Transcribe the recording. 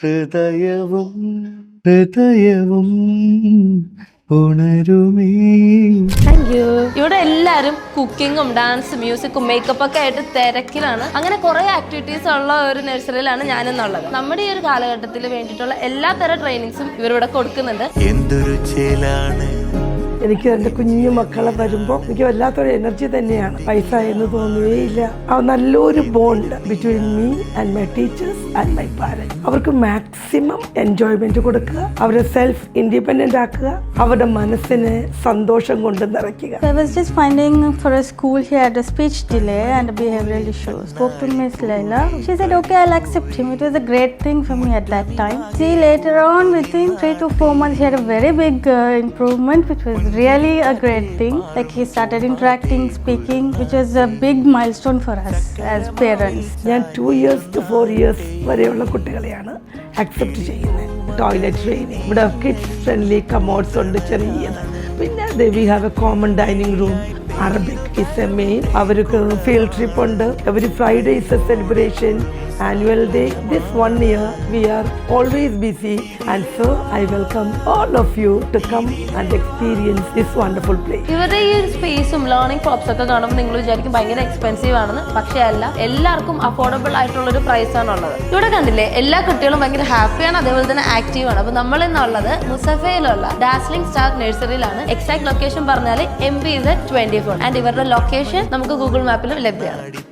ഹൃദയവും ഉണരുമേ. Thank you. ഇവിടെ എല്ലാരും കുക്കിങ്ങും ഡാൻസ് മ്യൂസിക്കും മേക്കപ്പ് ഒക്കെ ആയിട്ട് തിരക്കിലാണ്. അങ്ങനെ കുറെ ആക്ടിവിറ്റീസ് ഉള്ള ഒരു നഴ്സറിയിലാണ് ഞാനെന്നുള്ളത്. നമ്മുടെ ഈ ഒരു കാലഘട്ടത്തിൽ വേണ്ടിയിട്ടുള്ള എല്ലാ തരം ട്രെയിനിങ്സും ഇവരിവിടെ കൊടുക്കുന്നുണ്ട്. എന്തൊരു ചേലാണ്. എനിക്ക് എൻ്റെ കുഞ്ഞു മക്കളെ വരുമ്പോൾ എനിക്ക് വല്ലാത്തൊരു എനർജി തന്നെയാണ്. പൈസ എന്ന് തോന്നുകയില്ല. നല്ലൊരു bond between me and my teachers and my parents. അവർക്ക് മാക്സിമം എൻജോയ്മെന്റ് കൊടുക്കുക, അവരെ സെൽഫ് ഇൻഡിപെൻഡന്റ് ആക്കുക, അവരുടെ മനസ്സിന് സന്തോഷം കൊണ്ട് നിറയ്ക്കുക. I was just finding for a school he had a speech delay and behavioral issues. Spoke to Miss Laila. She said, okay, I'll accept him. It was a great thing for me at that time. See, later on, within 3 to 4 months, he had a very big improvement, which was really a great thing. Like he started interacting, speaking, which was a big milestone for us as parents. ഞാൻ 2 years to 4 years വരെയുള്ള കുട്ടികളെയാണ് accept ചെയ്യുന്നത്. Toilet training, ഇവിടെ kids friendly കമോഡ്സ് ഉണ്ട് ചെറിയത്. പിന്നെ we have A common dining room. Arabic is A main. അവർക്ക് field trip ഉണ്ട്. Every Friday is A celebration, annual day. This 1 year we are always busy, and so I welcome all of you to come and experience this wonderful place. ഇവരുടെ ഈ സ്പേസും learning clubs ഒക്കെ കാണുമ്പോൾ നിങ്ങൾ വിചാരിക്കും ഭയങ്കര expensive ആണെന്ന്. പക്ഷേ അല്ല, എല്ലാവർക്കും അഫോർഡബിൾ ആയിട്ടുള്ള ഒരു പ്രൈസ് ആണുള്ളത്. ഇവിടെ കണ്ടില്ലേ, എല്ലാ കുട്ടികളും ഭയങ്കര ഹാപ്പിയാണ്, അതേപോലെ തന്നെ ആക്റ്റീവ് ആണ്. അപ്പൊ നമ്മൾ ഇന്നുള്ളത് മുസഫയിലുള്ള ഡാസ്ലിംഗ് സ്റ്റാർ നഴ്സറിയിലാണ്. എക്സാക്ട് ലൊക്കേഷൻ പറഞ്ഞാൽ MBZ 24 ആൻഡ് ഇവരുടെ ലൊക്കേഷൻ നമുക്ക് ഗൂഗിൾ മാപ്പിലും ലഭ്യമാണ്.